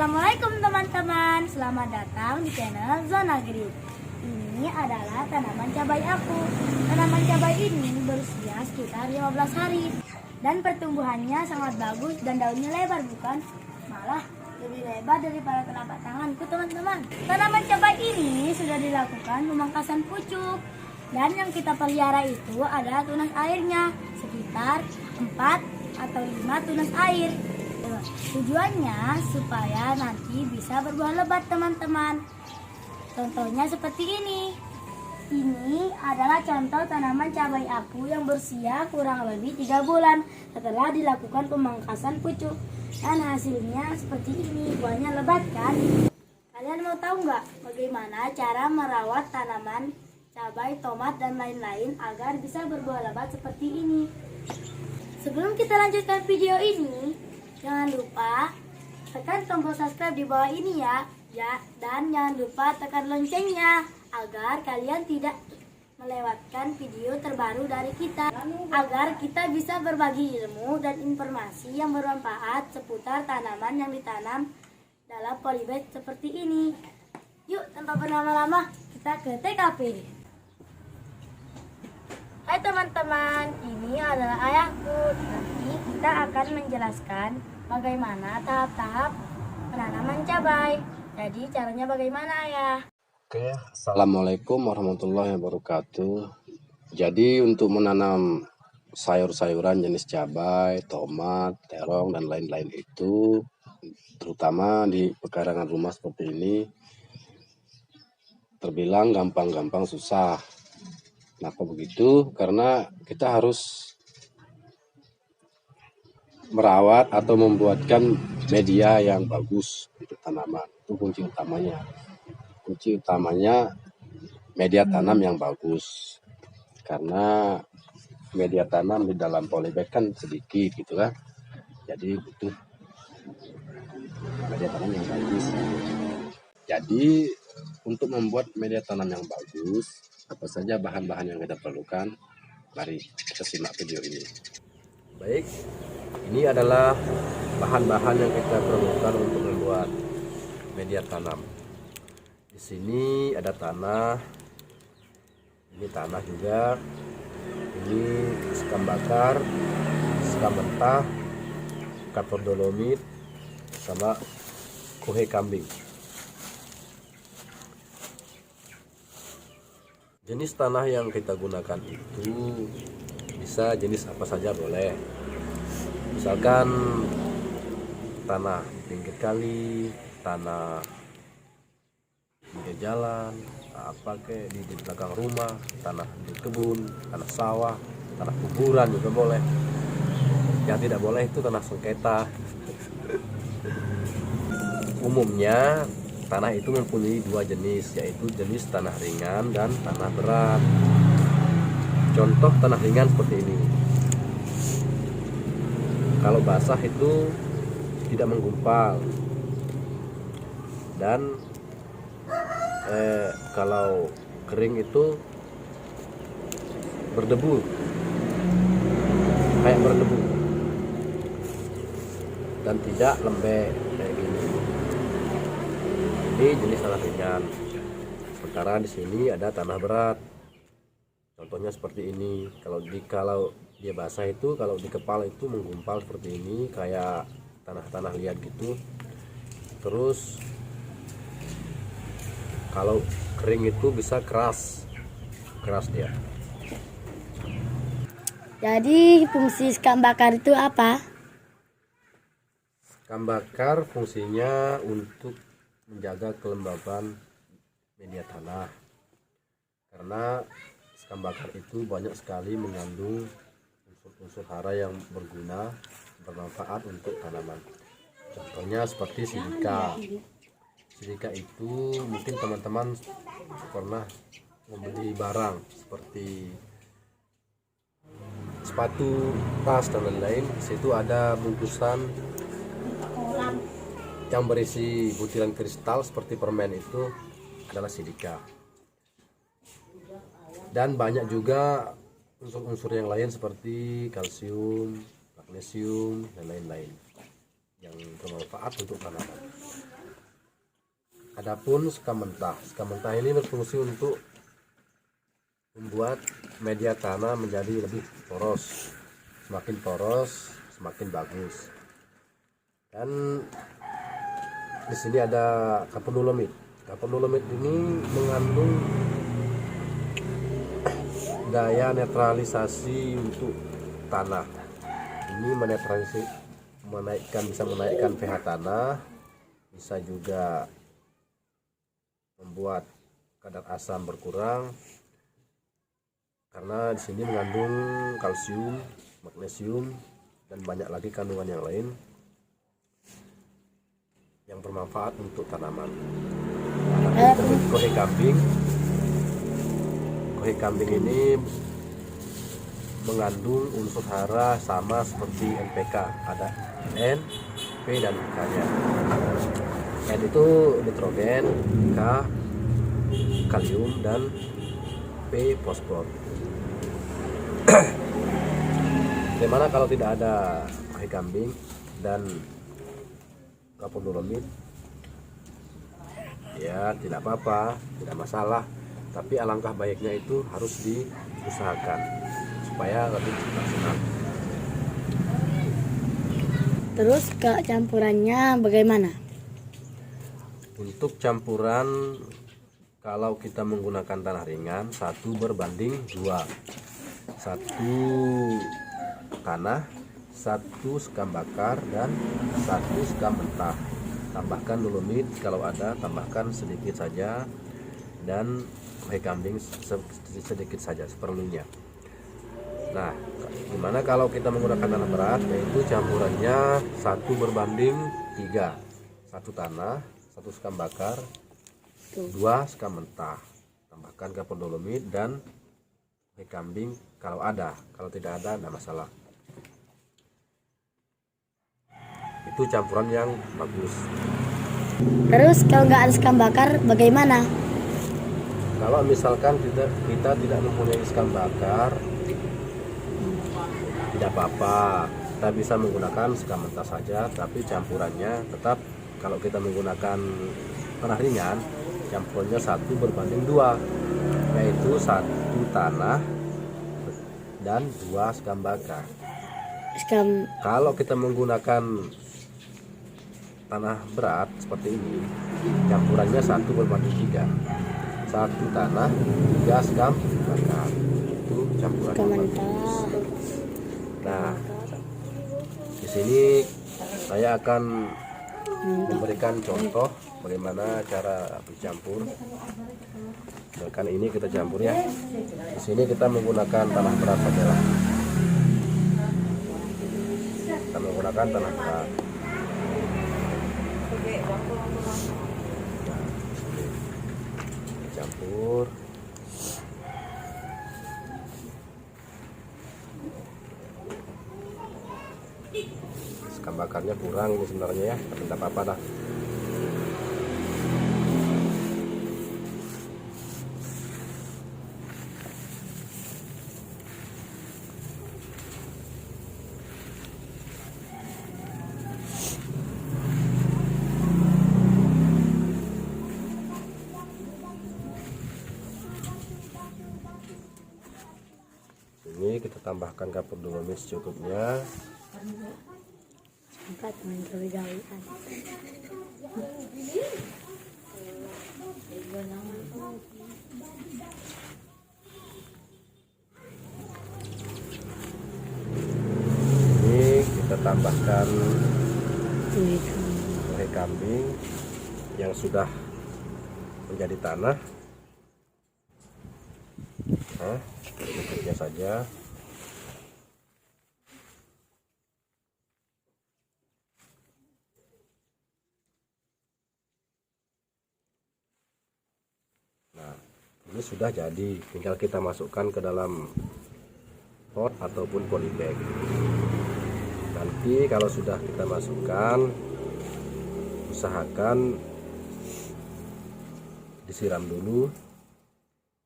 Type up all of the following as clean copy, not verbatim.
Assalamualaikum teman-teman, selamat datang di channel Zona Green. Ini adalah tanaman cabai aku. Tanaman cabai ini berusia sekitar 15 hari dan pertumbuhannya sangat bagus dan daunnya lebar, bukan? Malah lebih lebar daripada telapak tanganku, teman-teman. Tanaman cabai ini sudah dilakukan pemangkasan pucuk dan yang kita pelihara itu adalah tunas airnya, sekitar 4 atau 5 tunas air. Tujuannya supaya nanti bisa berbuah lebat, teman-teman. Contohnya seperti ini. Ini adalah contoh tanaman cabai aku yang berusia kurang lebih 3 bulan setelah dilakukan pemangkasan pucuk. Dan hasilnya seperti ini, buahnya lebat kan? Kalian mau tahu nggak bagaimana cara merawat tanaman cabai, tomat, dan lain-lain agar bisa berbuah lebat seperti ini? Sebelum kita lanjutkan video ini, jangan lupa tekan tombol subscribe di bawah ini ya, dan jangan lupa tekan loncengnya agar kalian tidak melewatkan video terbaru dari kita, agar kita bisa berbagi ilmu dan informasi yang bermanfaat seputar tanaman yang ditanam dalam polybag seperti ini. Yuk, tanpa berlama-lama kita ke TKP. Hai teman-teman, ini adalah ayahku. Nanti kita akan menjelaskan bagaimana tahap-tahap penanaman cabai. Jadi caranya bagaimana, Ayah? Oke, Assalamualaikum warahmatullahi wabarakatuh. Jadi untuk menanam sayur-sayuran jenis cabai, tomat, terong, dan lain-lain itu, terutama di pekarangan rumah seperti ini, terbilang gampang-gampang susah. Kenapa begitu? Karena kita harus merawat atau membuatkan media yang bagus untuk tanaman. Itu kunci utamanya. Kunci utamanya media tanam yang bagus. Karena media tanam di dalam polybag kan sedikit gitu kan. Jadi butuh media tanam yang bagus. Jadi untuk membuat media tanam yang bagus, apa saja bahan-bahan yang kita perlukan? Mari kita simak video ini. Baik, ini adalah bahan-bahan yang kita perlukan untuk membuat media tanam. Di sini ada tanah, ini tanah juga, ini sekam bakar, sekam mentah, kapur dolomit, sama kuhe kambing. Jenis tanah yang kita gunakan itu bisa jenis apa saja boleh. Misalkan tanah di pinggir kali, tanah pinggir jalan, apa kayak di belakang rumah, tanah di kebun, tanah sawah, tanah kuburan juga boleh. Yang tidak boleh itu tanah sengketa. Umumnya tanah itu mempunyai dua jenis, yaitu jenis tanah ringan dan tanah berat. Contoh tanah ringan seperti ini. Kalau basah itu tidak menggumpal, dan kalau kering itu berdebu, kayak berdebu, dan tidak lembek kayak gini. Ini jenis tanah ringan. Sementara di sini ada tanah berat. Contohnya seperti ini. Kalau dia basah itu, kalau di kepala itu menggumpal seperti ini, kayak tanah-tanah liat gitu. Terus kalau kering itu bisa keras dia. Jadi fungsi sekam bakar itu apa? Sekam bakar fungsinya untuk menjaga kelembaban media tanah, karena sekam bakar itu banyak sekali mengandung unsur-unsur hara yang berguna, bermanfaat untuk tanaman. Contohnya seperti silika. Silika itu mungkin teman-teman pernah membeli barang seperti sepatu, tas, dan lain-lain. Di situ ada bungkusan yang berisi butiran kristal seperti permen, itu adalah silika. Dan banyak juga unsur-unsur yang lain seperti kalsium, magnesium, dan lain-lain yang bermanfaat untuk tanaman. Adapun sekam mentah ini berfungsi untuk membuat media tanah menjadi lebih poros. Semakin poros, semakin bagus. Dan di sini ada kapur dolomit. Kapur dolomit ini mengandung daya netralisasi untuk tanah. Ini bisa menaikkan pH tanah, bisa juga membuat kadar asam berkurang karena di sini mengandung kalsium, magnesium, dan banyak lagi kandungan yang lain yang bermanfaat untuk tanaman. Kohe kambing. Kohe kambing ini mengandung unsur hara sama seperti NPK, ada N, P, dan K-nya. N itu nitrogen, K kalium, dan P fosfor. Bagaimana kalau tidak ada kohe kambing dan kapur dolomit? Ya tidak apa-apa, tidak masalah, tapi alangkah baiknya itu harus diusahakan supaya lebih maksimal. Terus campurannya bagaimana? Untuk campuran, kalau kita menggunakan tanah ringan 1:2, 1 tanah, 1 sekam bakar, dan 1 sekam mentah. Tambahkan dolomit kalau ada, tambahkan sedikit saja, dan kohe kambing sedikit saja seperlunya. Nah, gimana kalau kita menggunakan tanah berat, yaitu campurannya 1:3, 1 tanah, 1 sekam bakar, 2 sekam mentah. Tambahkan kapur dolomit dan kohe kambing kalau ada, kalau tidak ada tidak masalah. Itu campuran yang bagus. Terus kalau nggak ada sekam bakar bagaimana? Kalau misalkan kita tidak mempunyai sekam bakar, tidak apa-apa, kita bisa menggunakan sekam mentah saja, tapi campurannya tetap kalau kita menggunakan tanah ringan, campurannya 1:2, yaitu 1 tanah dan 2 sekam bakar. Kalau kita menggunakan tanah berat seperti ini, campurannya 1:3, 1 tanah, 3 sekam bakar. Itu campuran yang bagus. Nah, di sini saya akan memberikan contoh bagaimana cara bercampur. Misalkan ini kita campur ya. Di sini kita menggunakan tanah berat saja lah. Kita menggunakan tanah berat. Campur. Sekam bakarnya kurang ini sebenarnya ya, tapi tidak apa-apa dah. Ini kita tambahkan kapur dolomit secukupnya. Ini kita tambahkan kohe kambing yang sudah menjadi tanah. Nah, sedikitnya saja. Nah, ini sudah jadi, tinggal kita masukkan ke dalam pot ataupun polybag. Nanti kalau sudah kita masukkan, usahakan disiram dulu,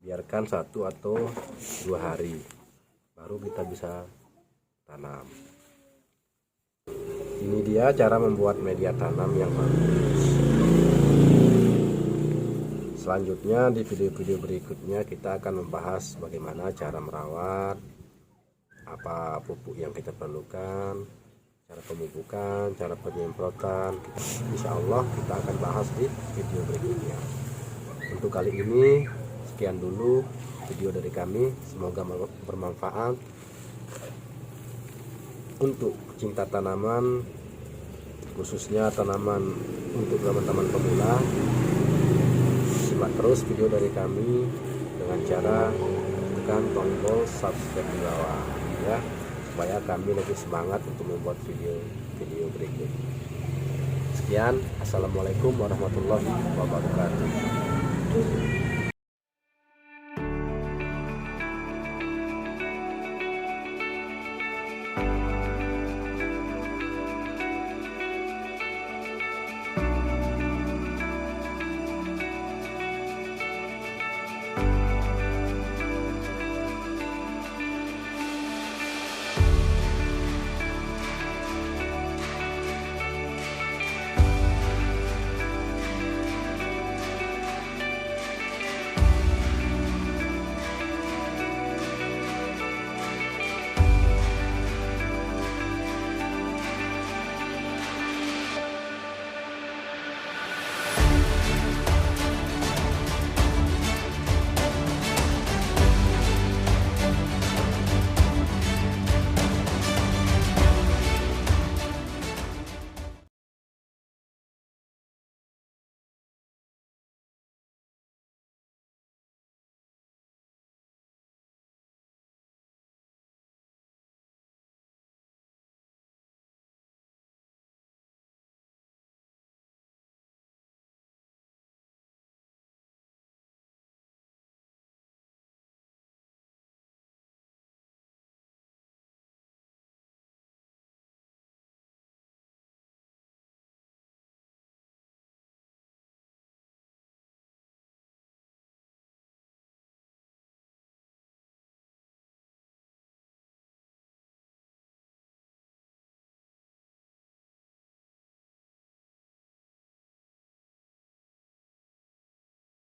biarkan 1 atau 2 hari, baru kita bisa tanam. Ini dia cara membuat media tanam yang bagus. Selanjutnya di video-video berikutnya kita akan membahas bagaimana cara merawat, apa pupuk yang kita perlukan, cara pemupukan, cara penyemprotan. Insya Allah kita akan bahas di video berikutnya. Untuk kali ini sekian dulu video dari kami, semoga bermanfaat untuk pecinta tanaman, khususnya tanaman untuk teman-teman pemula. Simak terus video dari kami dengan cara tekan tombol subscribe di bawah ya, supaya kami lebih semangat untuk membuat video berikut. Sekian, assalamualaikum warahmatullahi wabarakatuh.